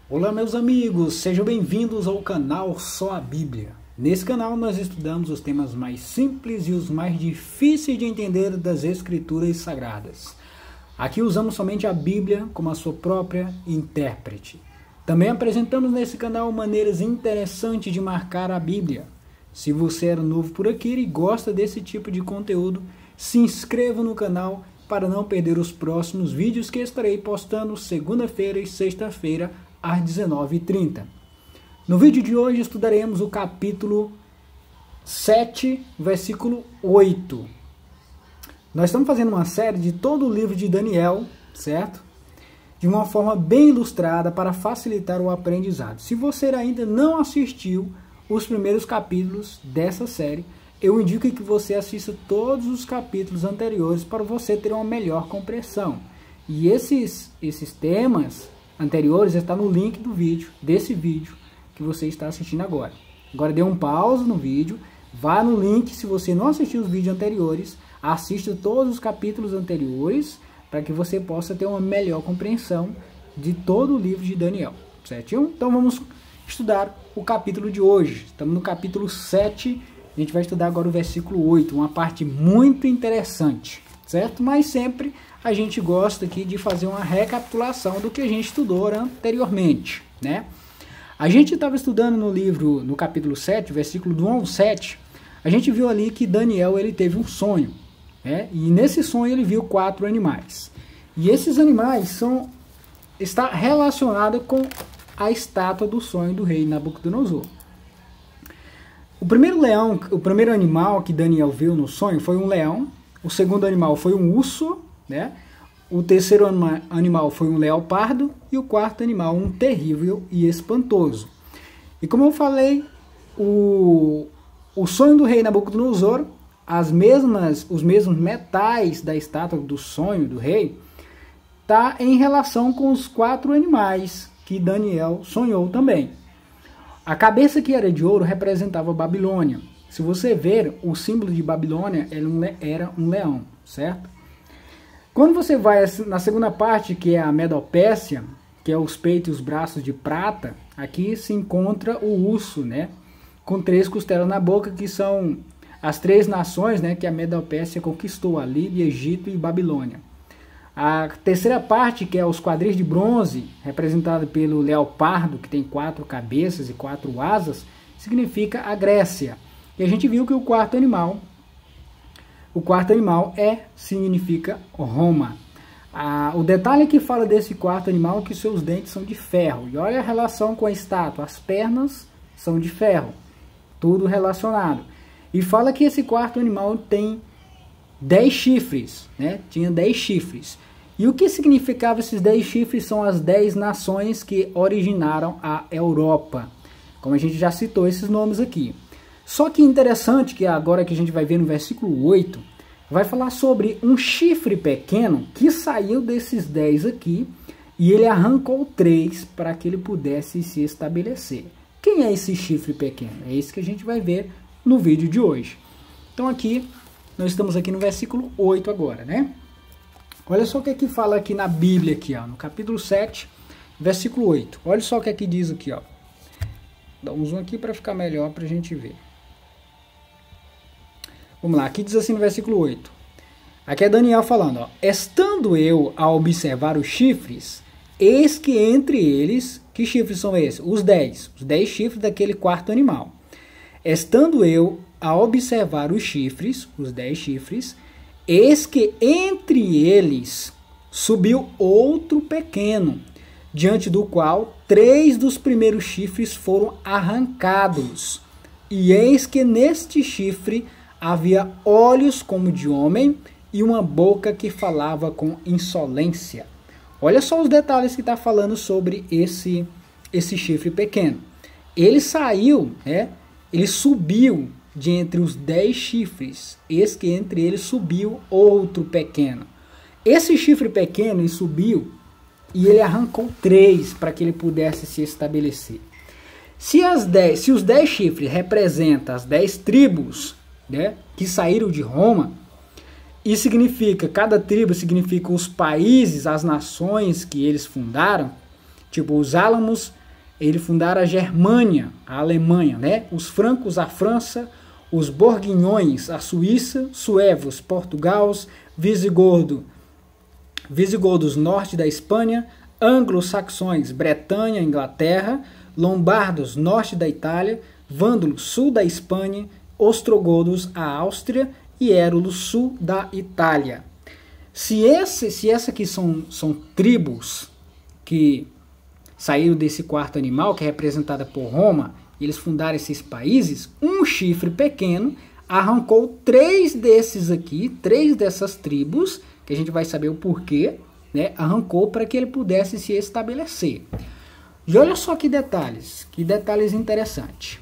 Olá meus amigos, sejam bem-vindos ao canal Só a Bíblia. Nesse canal nós estudamos os temas mais simples e os mais difíceis de entender das Escrituras Sagradas. Aqui usamos somente a Bíblia como a sua própria intérprete. Também apresentamos nesse canal maneiras interessantes de marcar a Bíblia. Se você é novo por aqui e gosta desse tipo de conteúdo, se inscreva no canal para não perder os próximos vídeos que estarei postando segunda-feira e sexta-feira às 19h30. No vídeo de hoje estudaremos o capítulo 7, versículo 8. Nós estamos fazendo uma série de todo o livro de Daniel, certo? De uma forma bem ilustrada para facilitar o aprendizado. Se você ainda não assistiu os primeiros capítulos dessa série, eu indico que você assista todos os capítulos anteriores para você ter uma melhor compreensão. E esses temas anteriores estão no link do vídeo, desse vídeo que você está assistindo agora. Agora dê um pause no vídeo, vá no link, se você não assistiu os vídeos anteriores, assista todos os capítulos anteriores, para que você possa ter uma melhor compreensão de todo o livro de Daniel, certinho? Então vamos estudar o capítulo de hoje. Estamos no capítulo 7, a gente vai estudar agora o versículo 8, uma parte muito interessante, certo? Mas sempre a gente gosta aqui de fazer uma recapitulação do que a gente estudou anteriormente, né? A gente estava estudando no livro, no capítulo 7, versículo do 1 ao 7, a gente viu ali que Daniel ele teve um sonho, né? E nesse sonho ele viu 4 animais. E esses animais está relacionado com a estátua do sonho do rei Nabucodonosor. O primeiro animal que Daniel viu no sonho foi um leão, o segundo animal foi um urso, né? O terceiro animal foi um leopardo e o quarto animal um terrível e espantoso. E como eu falei, o sonho do rei Nabucodonosor, os mesmos metais da estátua do sonho do rei, está em relação com os 4 animais que Daniel sonhou também. A cabeça que era de ouro representava a Babilônia. Se você ver, o símbolo de Babilônia era um leão, certo? Quando você vai na segunda parte, que é a Medopécia, que é os peitos e os braços de prata, aqui se encontra o urso, né? Com 3 costelas na boca, que são as 3 nações, né, que a Medopécia conquistou, a Líbia, Egito e Babilônia. A terceira parte, que é os quadris de bronze, representado pelo leopardo, que tem 4 cabeças e 4 asas, significa a Grécia. E a gente viu que o quarto animal significa Roma. O detalhe que fala desse quarto animal é que seus dentes são de ferro. E olha a relação com a estátua, as pernas são de ferro, tudo relacionado. E fala que esse quarto animal tem 10 chifres, né? Tinha 10 chifres. E o que significava esses 10 chifres? São as 10 nações que originaram a Europa. Como a gente já citou esses nomes aqui. Só que interessante que agora que a gente vai ver no versículo 8, vai falar sobre um chifre pequeno que saiu desses 10 aqui e ele arrancou 3 para que ele pudesse se estabelecer. Quem é esse chifre pequeno? É esse que a gente vai ver no vídeo de hoje. Então aqui, nós estamos aqui no versículo 8 agora, né? Olha só o que é que fala aqui na Bíblia, aqui, ó, no capítulo 7, versículo 8. Olha só o que é que diz aqui, ó. Dá um zoom aqui para ficar melhor para a gente ver. Vamos lá, aqui diz assim no versículo 8. Aqui é Daniel falando, ó. Estando eu a observar os chifres, eis que entre eles, que chifres são esses? Os 10 chifres daquele quarto animal. Estando eu a observar os chifres, os 10 chifres, eis que entre eles subiu outro pequeno, diante do qual 3 dos primeiros chifres foram arrancados. E eis que neste chifre havia olhos como de homem e uma boca que falava com insolência. Olha só os detalhes que está falando sobre esse chifre pequeno. Ele saiu, né? Ele subiu de entre os 10 chifres, eis que entre eles subiu outro pequeno. Esse chifre pequeno ele subiu e ele arrancou 3 para que ele pudesse se estabelecer. Se os 10 chifres representam as 10 tribos, né, que saíram de Roma, e significa, cada tribo significa os países, as nações que eles fundaram, Tipo, os álamos, ele fundaram a Germânia, a Alemanha, né? Os francos, a França, os borguinhões, a Suíça, suevos, Portugal, visigodos, norte da Espanha, anglo-saxões, Bretanha, Inglaterra, lombardos, norte da Itália, vândalos, sul da Espanha, ostrogodos, a Áustria e érulos, sul da Itália. Se essa aqui são tribos que saíram desse quarto animal, que é representada por Roma, e eles fundaram esses países, um chifre pequeno arrancou 3 dessas tribos, que a gente vai saber o porquê, né? Arrancou para que ele pudesse se estabelecer. E olha só que detalhes interessantes.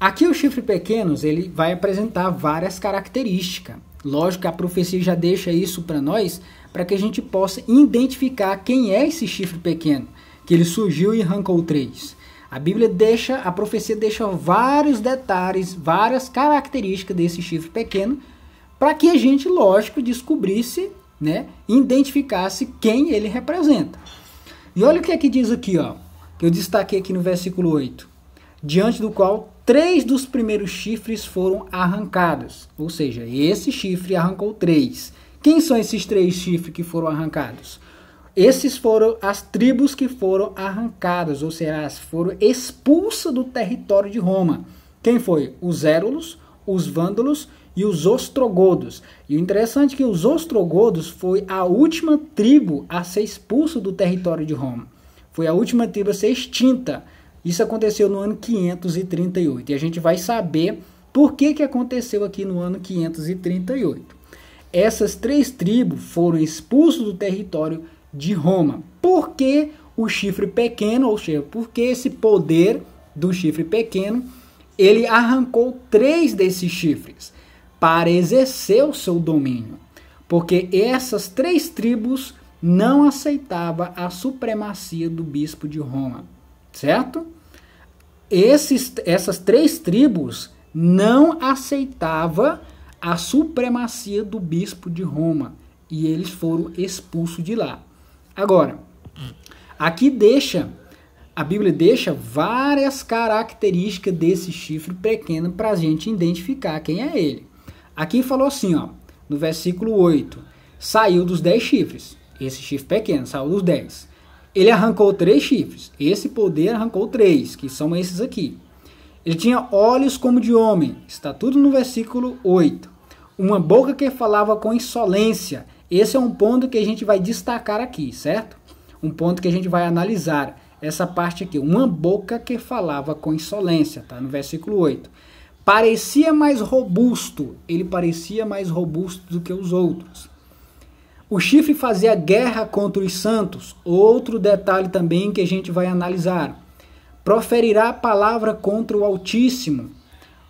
Aqui o chifre pequeno, ele vai apresentar várias características. Lógico que a profecia já deixa isso para nós, para que a gente possa identificar quem é esse chifre pequeno, que ele surgiu e arrancou 3. A profecia deixa vários detalhes, várias características desse chifre pequeno, para que a gente, lógico, descobrisse, né, identificasse quem ele representa. E olha o que é que diz aqui, ó, que eu destaquei aqui no versículo 8. Diante do qual 3 dos primeiros chifres foram arrancados. Ou seja, esse chifre arrancou 3. Quem são esses 3 chifres que foram arrancados? Esses foram as tribos que foram arrancadas, ou seja, foram expulsas do território de Roma. Quem foi? Os érulos, os vândalos e os ostrogodos. E o interessante é que os ostrogodos foi a última tribo a ser expulsa do território de Roma. Foi a última tribo a ser extinta. Isso aconteceu no ano 538. E a gente vai saber por que aconteceu aqui no ano 538. Essas 3 tribos foram expulsas do território de Roma. Por que o chifre pequeno, ou seja, porque esse poder do chifre pequeno, ele arrancou 3 desses chifres para exercer o seu domínio. Porque essas 3 tribos não aceitavam a supremacia do bispo de Roma. Certo? Essas 3 tribos não aceitavam a supremacia do bispo de Roma. E eles foram expulsos de lá. Agora, aqui a Bíblia deixa várias características desse chifre pequeno para a gente identificar quem é ele. Aqui falou assim, ó, no versículo 8, saiu dos 10 chifres. Esse chifre pequeno saiu dos 10. Ele arrancou 3 chifres. Esse poder arrancou 3, que são esses aqui. Ele tinha olhos como de homem. Está tudo no versículo 8. Uma boca que falava com insolência. Esse é um ponto que a gente vai destacar aqui, certo? Um ponto que a gente vai analisar. Essa parte aqui. Uma boca que falava com insolência. Tá no versículo 8. Parecia mais robusto. Ele parecia mais robusto do que os outros. O chifre fazia guerra contra os santos. Outro detalhe também que a gente vai analisar. Proferirá a palavra contra o Altíssimo.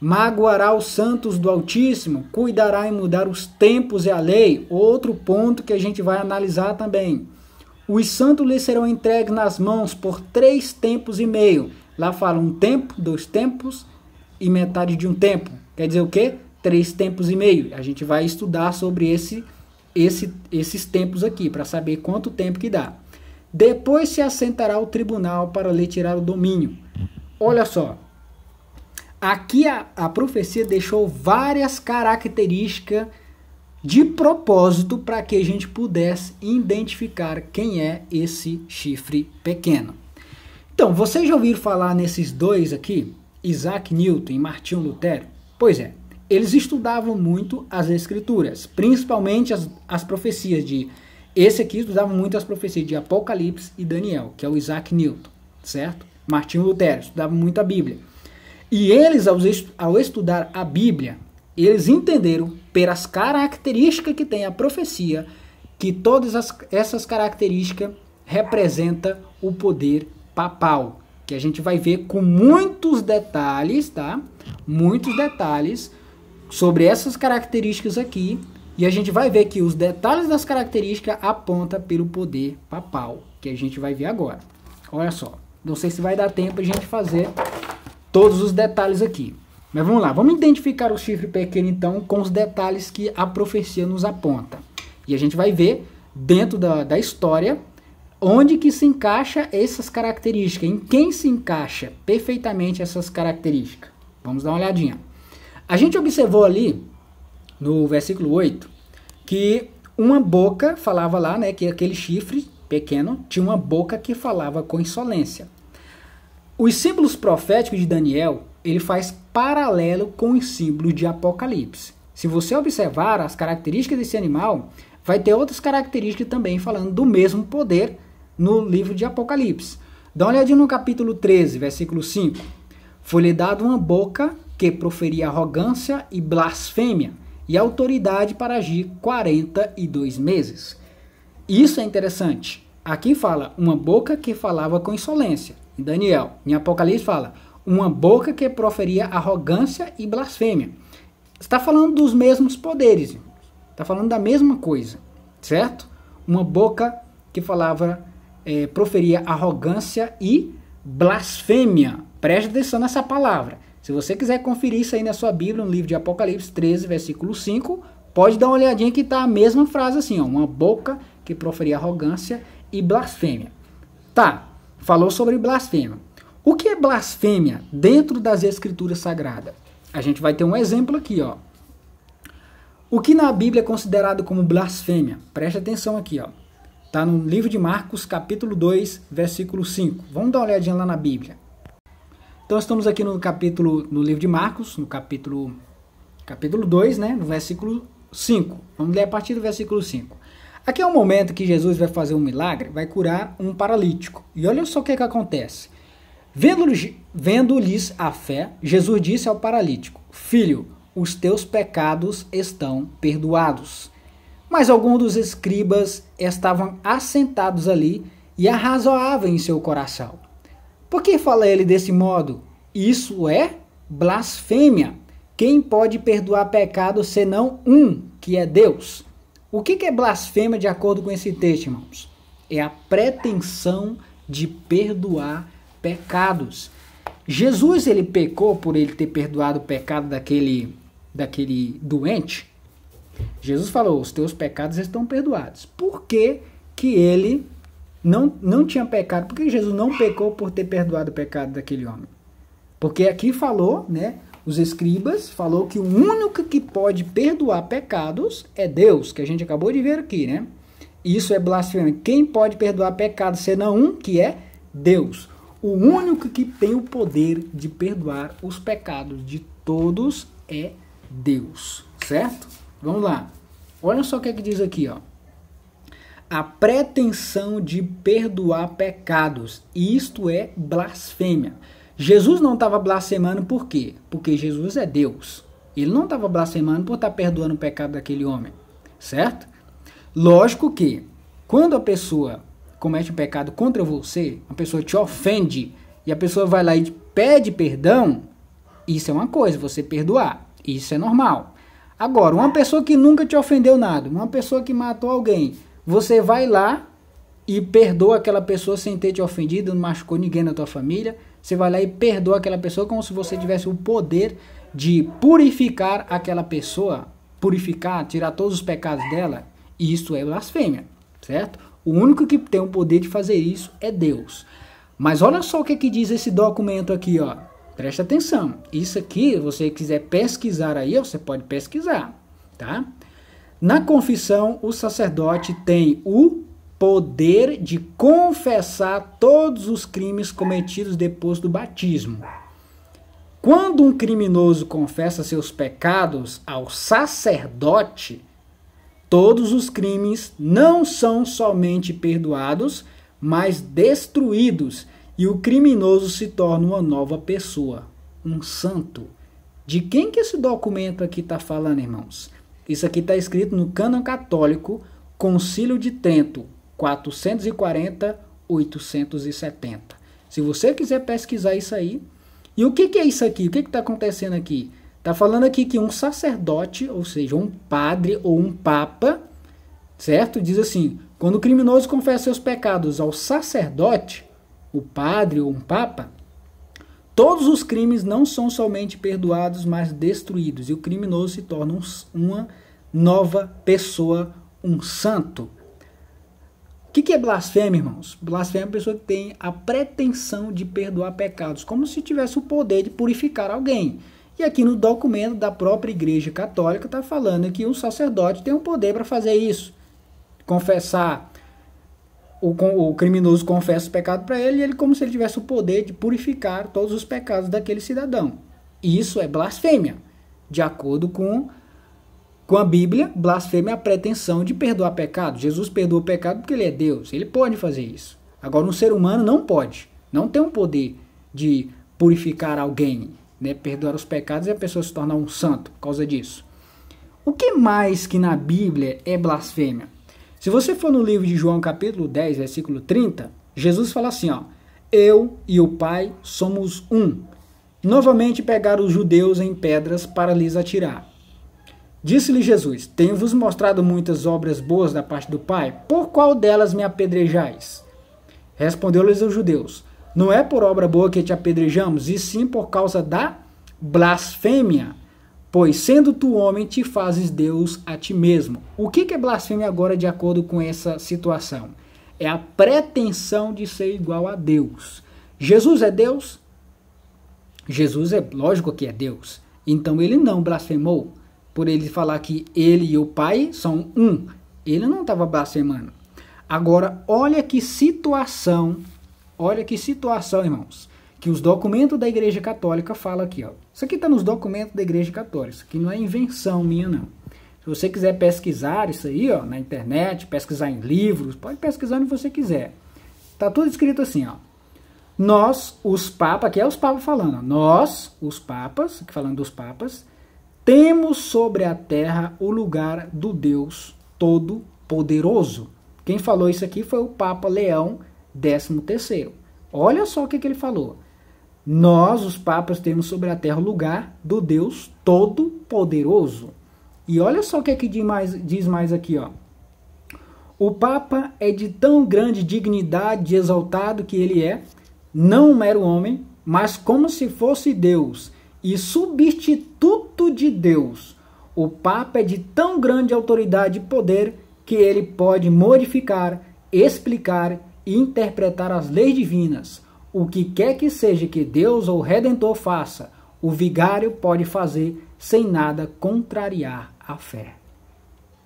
Magoará os santos do Altíssimo. Cuidará em mudar os tempos e a lei. Outro ponto que a gente vai analisar também. Os santos lhes serão entregues nas mãos por 3 tempos e meio. Lá fala 1 tempo, 2 tempos e metade de 1 tempo. Quer dizer o quê? 3 tempos e meio. A gente vai estudar sobre esses tempos aqui, para saber quanto tempo que dá. Depois se assentará o tribunal para lhe tirar o domínio. Olha só. Aqui a profecia deixou várias características de propósito para que a gente pudesse identificar quem é esse chifre pequeno. Então, vocês já ouviram falar nesses 2 aqui, Isaac Newton e Martinho Lutero? Pois é, eles estudavam muito as escrituras, principalmente as profecias de... Esse aqui estudava muito as profecias de Apocalipse e Daniel, que é o Isaac Newton, certo? Martinho Lutero estudava muito a Bíblia. E eles, ao estudar a Bíblia, eles entenderam, pelas características que tem a profecia, que todas essas características representam o poder papal, que a gente vai ver com muitos detalhes, tá? Muitos detalhes sobre essas características aqui, e a gente vai ver que os detalhes das características apontam pelo poder papal, que a gente vai ver agora. Olha só, não sei se vai dar tempo a gente fazer todos os detalhes aqui. Mas vamos lá, vamos identificar o chifre pequeno então com os detalhes que a profecia nos aponta. E a gente vai ver dentro da história Onde que se encaixa essas características? Em quem se encaixa perfeitamente essas características? Vamos dar uma olhadinha. A gente observou ali, no versículo 8, que uma boca falava lá, né, que aquele chifre pequeno tinha uma boca que falava com insolência. Os símbolos proféticos de Daniel, ele faz paralelo com os símbolos de Apocalipse. Se você observar as características desse animal, vai ter outras características também falando do mesmo poder no livro de Apocalipse. Dá uma olhadinha no capítulo 13, versículo 5. Foi-lhe dado uma boca que proferia arrogância e blasfêmia, e autoridade para agir 42 meses. Isso é interessante. Aqui fala uma boca que falava com insolência. Em Daniel, em Apocalipse fala uma boca que proferia arrogância e blasfêmia. Está falando dos mesmos poderes. Está falando da mesma coisa, certo? Uma boca que falava, proferia arrogância e blasfêmia. Preste atenção nessa palavra. Se você quiser conferir isso aí na sua Bíblia, no livro de Apocalipse 13, versículo 5, pode dar uma olhadinha que está a mesma frase assim, ó, uma boca que proferia arrogância e blasfêmia. Tá, falou sobre blasfêmia. O que é blasfêmia dentro das Escrituras Sagradas? A gente vai ter um exemplo aqui, ó. O que na Bíblia é considerado como blasfêmia? Preste atenção aqui, ó. Tá no livro de Marcos, capítulo 2, versículo 5. Vamos dar uma olhadinha lá na Bíblia. Então estamos aqui no livro de Marcos, no capítulo 2, né, no versículo 5. Vamos ler a partir do versículo 5. Aqui é o momento que Jesus vai fazer um milagre, vai curar um paralítico. E olha só o que acontece. Vendo-lhes a fé, Jesus disse ao paralítico: Filho, os teus pecados estão perdoados. Mas alguns dos escribas estavam assentados ali e arrazoavam em seu coração. Por que fala ele desse modo? Isso é blasfêmia. Quem pode perdoar pecado senão um, que é Deus? O que é blasfêmia de acordo com esse texto, irmãos? É a pretensão de perdoar pecados. Jesus, ele pecou por ele ter perdoado o pecado daquele doente. Jesus falou, os teus pecados estão perdoados. Por que que ele não tinha pecado? Por que Jesus não pecou por ter perdoado o pecado daquele homem? Porque aqui falou, né, os escribas, falou que o único que pode perdoar pecados é Deus, que a gente acabou de ver aqui, né? Isso é blasfêmia. Quem pode perdoar pecados senão um, que é Deus? O único que tem o poder de perdoar os pecados de todos é Deus, certo? Vamos lá. Olha só o que diz aqui, ó. A pretensão de perdoar pecados. Isto é blasfêmia. Jesus não estava blasfemando por quê? Porque Jesus é Deus. Ele não estava blasfemando por estar perdoando o pecado daquele homem, certo? Lógico que quando a pessoa comete um pecado contra você, a pessoa te ofende e a pessoa vai lá e te pede perdão, isso é uma coisa, você perdoar. Isso é normal. Agora, uma pessoa que nunca te ofendeu nada, uma pessoa que matou alguém, você vai lá e perdoa aquela pessoa sem ter te ofendido, não machucou ninguém na tua família, você vai lá e perdoa aquela pessoa como se você tivesse o poder de purificar aquela pessoa, purificar, tirar todos os pecados dela, e isso é blasfêmia, certo? O único que tem o poder de fazer isso é Deus. Mas olha só o que diz esse documento aqui, ó. Presta atenção. Isso aqui, se você quiser pesquisar aí, você pode pesquisar, tá? Na confissão, o sacerdote tem o poder de confessar todos os crimes cometidos depois do batismo. Quando um criminoso confessa seus pecados ao sacerdote, todos os crimes não são somente perdoados, mas destruídos, e o criminoso se torna uma nova pessoa, um santo. De quem que esse documento aqui está falando, irmãos? Isso aqui está escrito no Cânon Católico, Concílio de Trento, 440-870. Se você quiser pesquisar isso aí. E o que é isso aqui? O que está acontecendo aqui? Está falando aqui que um sacerdote, ou seja, um padre ou um papa, certo? Diz assim, quando o criminoso confessa seus pecados ao sacerdote, o padre ou um papa, todos os crimes não são somente perdoados, mas destruídos. E o criminoso se torna uma nova pessoa, um santo. O que é blasfêmia, irmãos? Blasfêmia é uma pessoa que tem a pretensão de perdoar pecados, como se tivesse o poder de purificar alguém. E aqui no documento da própria Igreja Católica está falando que o sacerdote tem o poder para fazer isso. Confessar, o criminoso confessa o pecado para ele, e ele como se ele tivesse o poder de purificar todos os pecados daquele cidadão. Isso é blasfêmia. De acordo com a Bíblia, blasfêmia é a pretensão de perdoar pecado. Jesus perdoa o pecado porque ele é Deus, ele pode fazer isso. Agora, um ser humano não pode, não tem o poder de purificar alguém, né? Perdoar os pecados e a pessoa se tornar um santo por causa disso. O que mais que na Bíblia é blasfêmia? Se você for no livro de João capítulo 10, versículo 30, Jesus fala assim, ó, eu e o Pai somos um. Novamente pegaram os judeus em pedras para lhes atirar. Disse-lhe Jesus, tenho-vos mostrado muitas obras boas da parte do Pai, por qual delas me apedrejais? Respondeu-lhes os judeus, não é por obra boa que te apedrejamos, e sim por causa da blasfêmia, pois sendo tu homem, te fazes Deus a ti mesmo. O que é blasfêmia agora de acordo com essa situação? É a pretensão de ser igual a Deus. Jesus é Deus? Jesus é, lógico que é Deus. Então ele não blasfemou por ele falar que ele e o Pai são um. Ele não estava blasfemando. Agora, olha que situação, irmãos, que os documentos da Igreja Católica falam aqui, ó. Isso aqui está nos documentos da Igreja Católica, isso aqui não é invenção minha, não. Se você quiser pesquisar isso aí, ó, na internet, pesquisar em livros, pode pesquisar onde você quiser. Tá tudo escrito assim, ó. Nós, os papas, que é os papas falando, ó, nós, os papas, aqui falando dos papas, temos sobre a terra o lugar do Deus Todo-Poderoso. Quem falou isso aqui foi o Papa Leão XIII. Olha só o que ele falou. Nós, os papas, temos sobre a terra o lugar do Deus Todo-Poderoso. E olha só o que diz mais aqui, ó. O Papa é de tão grande dignidade, exaltado que ele é, não um mero homem, mas como se fosse Deus e substituto de Deus. O Papa é de tão grande autoridade e poder que ele pode modificar, explicar e interpretar as leis divinas. O que quer que seja que Deus ou o Redentor faça, o vigário pode fazer sem nada contrariar a fé.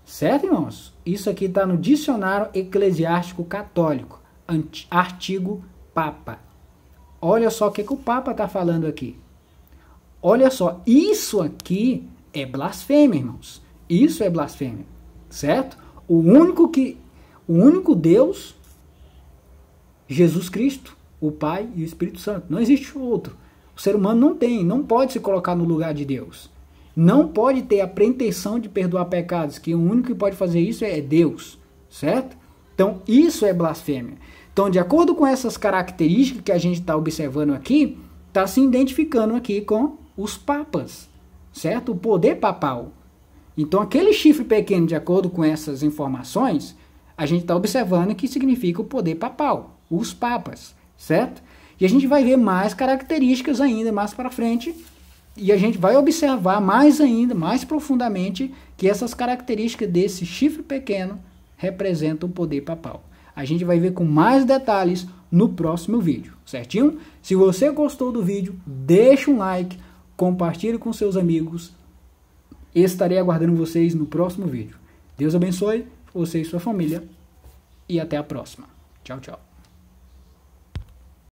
Certo, irmãos? Isso aqui está no Dicionário Eclesiástico Católico, artigo Papa. Olha só o que o Papa está falando aqui. Olha só, isso aqui é blasfêmia, irmãos. Isso é blasfêmia, certo? O único Deus, Jesus Cristo, o Pai e o Espírito Santo. Não existe outro. O ser humano não pode se colocar no lugar de Deus. Não pode ter a pretensão de perdoar pecados, que o único que pode fazer isso é Deus, certo? Então, isso é blasfêmia. Então, de acordo com essas características que a gente está observando aqui, está se identificando aqui com os papas, certo? O poder papal. Então, aquele chifre pequeno, de acordo com essas informações, a gente está observando que significa o poder papal, os papas, certo? E a gente vai ver mais características ainda mais para frente, e a gente vai observar mais ainda, mais profundamente, que essas características desse chifre pequeno representam o poder papal. A gente vai ver com mais detalhes no próximo vídeo, certinho? Se você gostou do vídeo, deixa um like, compartilhe com seus amigos. Estarei aguardando vocês no próximo vídeo. Deus abençoe você e sua família. E até a próxima. Tchau, tchau.